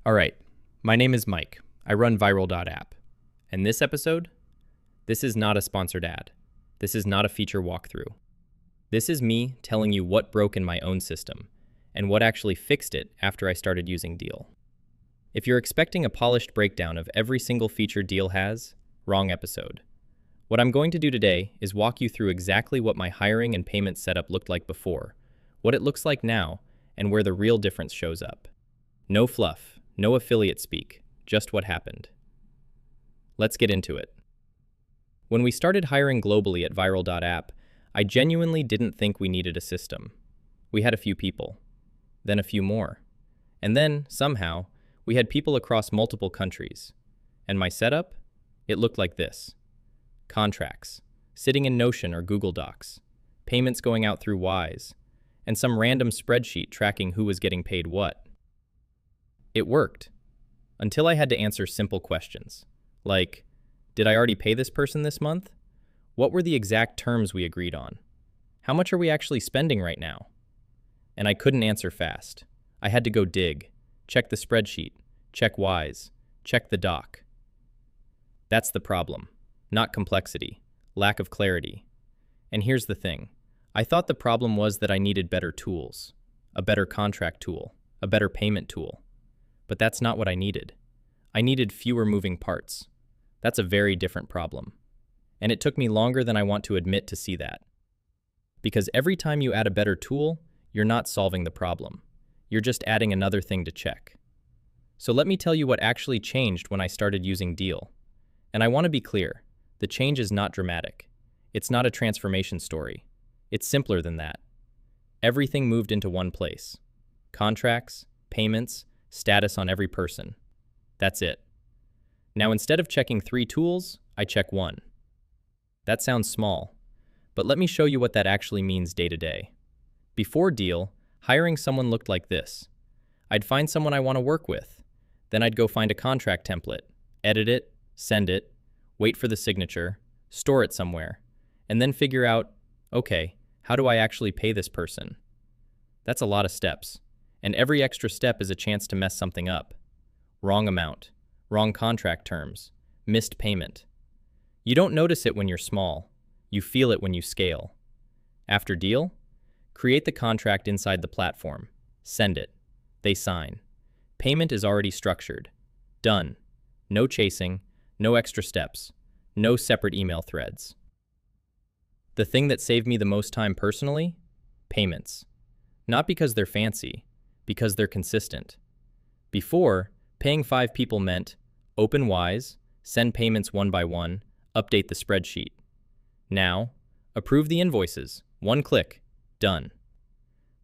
All right, my name is Mike. I run Viral.app. And this episode? This is not a sponsored ad. This is not a feature walkthrough. This is me telling you what broke in my own system and what actually fixed it after I started using Deel. If you're expecting a polished breakdown of every single feature Deel has, wrong episode. What I'm going to do today is walk you through exactly what my hiring and payment setup looked like before, what it looks like now, and where the real difference shows up. No fluff, no affiliate speak, just what happened. Let's get into it. When we started hiring globally at Viral.app, I genuinely didn't think we needed a system. We had a few people, then a few more. And then, somehow, we had people across multiple countries. And my setup? It looked like this. Contracts, sitting in Notion or Google Docs, payments going out through Wise, and some random spreadsheet tracking who was getting paid what. It worked, until I had to answer simple questions, like, did I already pay this person this month? What were the exact terms we agreed on? How much are we actually spending right now? And I couldn't answer fast. I had to go dig, check the spreadsheet, check Wise, check the doc. That's the problem, not complexity, lack of clarity. And here's the thing. I thought the problem was that I needed better tools, a better contract tool, a better payment tool. But that's not what I needed. I needed fewer moving parts. That's a very different problem. And it took me longer than I want to admit to see that. Because every time you add a better tool, you're not solving the problem. You're just adding another thing to check. So let me tell you what actually changed when I started using Deel. And I want to be clear, the change is not dramatic. It's not a transformation story. It's simpler than that. Everything moved into one place. Contracts, payments, status on every person. That's it. Now instead of checking 3 tools, I check 1. That sounds small, but let me show you what that actually means day to day. Before Deel, hiring someone looked like this. I'd find someone I want to work with. Then I'd go find a contract template, edit it, send it, wait for the signature, store it somewhere, and then figure out, okay, how do I actually pay this person? That's a lot of steps. And every extra step is a chance to mess something up. Wrong amount, wrong contract terms, missed payment. You don't notice it when you're small. You feel it when you scale. After Deel, create the contract inside the platform. Send it. They sign. Payment is already structured. Done. No chasing, no extra steps, no separate email threads. The thing that saved me the most time personally? Payments. Not because they're fancy, because they're consistent. Before, paying 5 people meant open Wise, send payments one by one, update the spreadsheet. Now, approve the invoices, 1 click, done.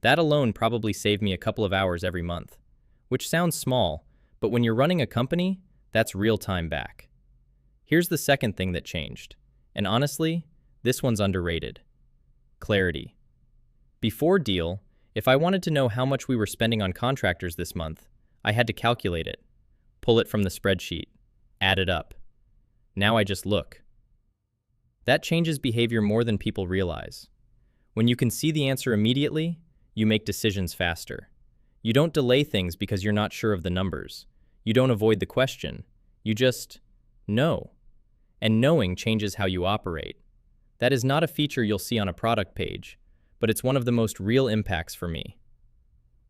That alone probably saved me a couple of hours every month, which sounds small, but when you're running a company, that's real time back. Here's the second thing that changed, and honestly, this one's underrated. Clarity. Before Deel, if I wanted to know how much we were spending on contractors this month, I had to calculate it, pull it from the spreadsheet, add it up. Now I just look. That changes behavior more than people realize. When you can see the answer immediately, you make decisions faster. You don't delay things because you're not sure of the numbers. You don't avoid the question. You just know. And knowing changes how you operate. That is not a feature you'll see on a product page, but it's one of the most real impacts for me.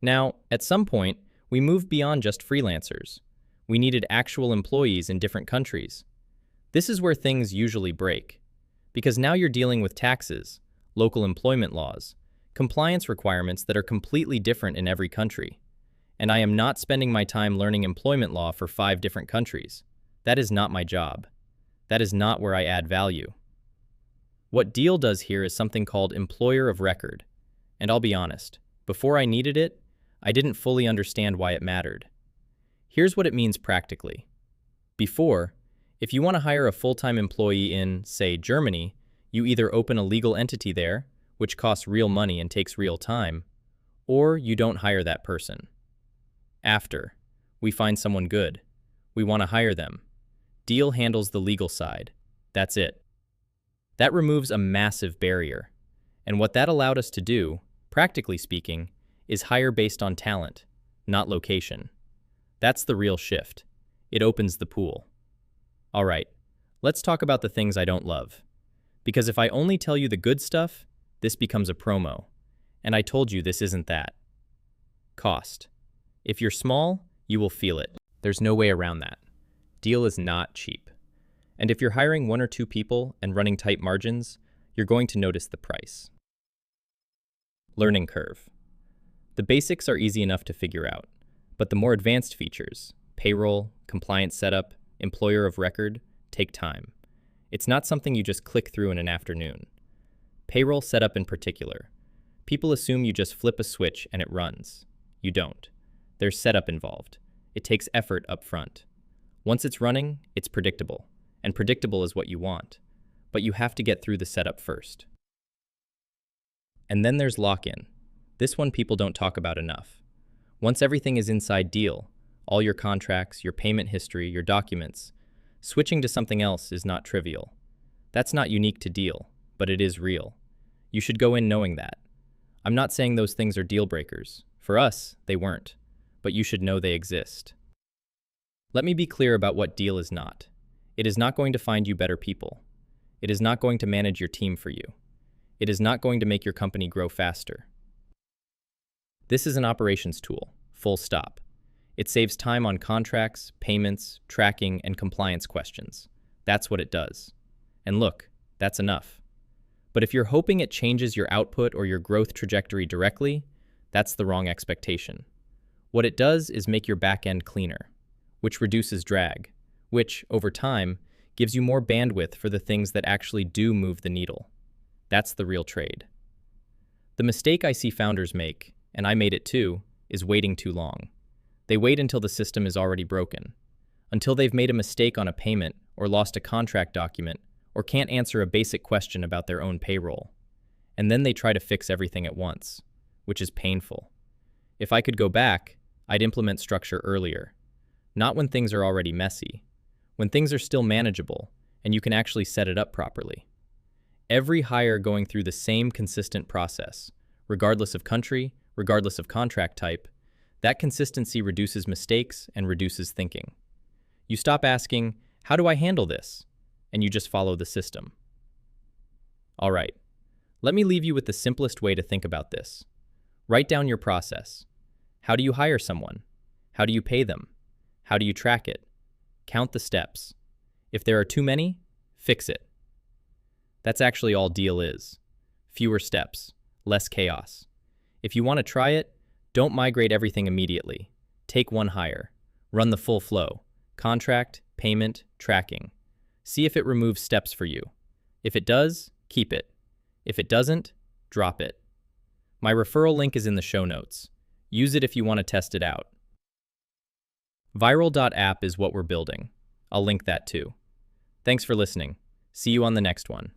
Now, at some point, we moved beyond just freelancers. We needed actual employees in different countries. This is where things usually break, because now you're dealing with taxes, local employment laws, compliance requirements that are completely different in every country. And I am not spending my time learning employment law for 5 different countries. That is not my job. That is not where I add value. What Deel does here is something called employer of record. And I'll be honest, before I needed it, I didn't fully understand why it mattered. Here's what it means practically. Before, if you want to hire a full-time employee in, say, Germany, you either open a legal entity there, which costs real money and takes real time, or you don't hire that person. After, we find someone good. We want to hire them. Deel handles the legal side. That's it. That removes a massive barrier. And what that allowed us to do, practically speaking, is hire based on talent, not location. That's the real shift. It opens the pool. All right, let's talk about the things I don't love. Because if I only tell you the good stuff, this becomes a promo. And I told you this isn't that. Cost. If you're small, you will feel it. There's no way around that. Deel is not cheap. And if you're hiring 1 or 2 people and running tight margins, you're going to notice the price. Learning curve. The basics are easy enough to figure out, but the more advanced features, payroll, compliance setup, employer of record, take time. It's not something you just click through in an afternoon. Payroll setup in particular. People assume you just flip a switch and it runs. You don't. There's setup involved. It takes effort up front. Once it's running, it's predictable. And predictable is what you want. But you have to get through the setup first. And then there's lock-in. This one people don't talk about enough. Once everything is inside Deel, all your contracts, your payment history, your documents, switching to something else is not trivial. That's not unique to Deel, but it is real. You should go in knowing that. I'm not saying those things are deal breakers. For us, they weren't. But you should know they exist. Let me be clear about what Deel is not. It is not going to find you better people. It is not going to manage your team for you. It is not going to make your company grow faster. This is an operations tool, full stop. It saves time on contracts, payments, tracking, and compliance questions. That's what it does. And look, that's enough. But if you're hoping it changes your output or your growth trajectory directly, that's the wrong expectation. What it does is make your back end cleaner, which reduces drag, which, over time, gives you more bandwidth for the things that actually do move the needle. That's the real trade. The mistake I see founders make, and I made it too, is waiting too long. They wait until the system is already broken, until they've made a mistake on a payment or lost a contract document or can't answer a basic question about their own payroll. And then they try to fix everything at once, which is painful. If I could go back, I'd implement structure earlier. Not when things are already messy, when things are still manageable and you can actually set it up properly. Every hire going through the same consistent process, regardless of country, regardless of contract type, that consistency reduces mistakes and reduces thinking. You stop asking, how do I handle this? And you just follow the system. All right, let me leave you with the simplest way to think about this. Write down your process. How do you hire someone? How do you pay them? How do you track it? Count the steps. If there are too many, fix it. That's actually all Deel is. Fewer steps, less chaos. If you want to try it, don't migrate everything immediately. Take one hire. Run the full flow. Contract, payment, tracking. See if it removes steps for you. If it does, keep it. If it doesn't, drop it. My referral link is in the show notes. Use it if you want to test it out. Viral.app is what we're building. I'll link that too. Thanks for listening. See you on the next one.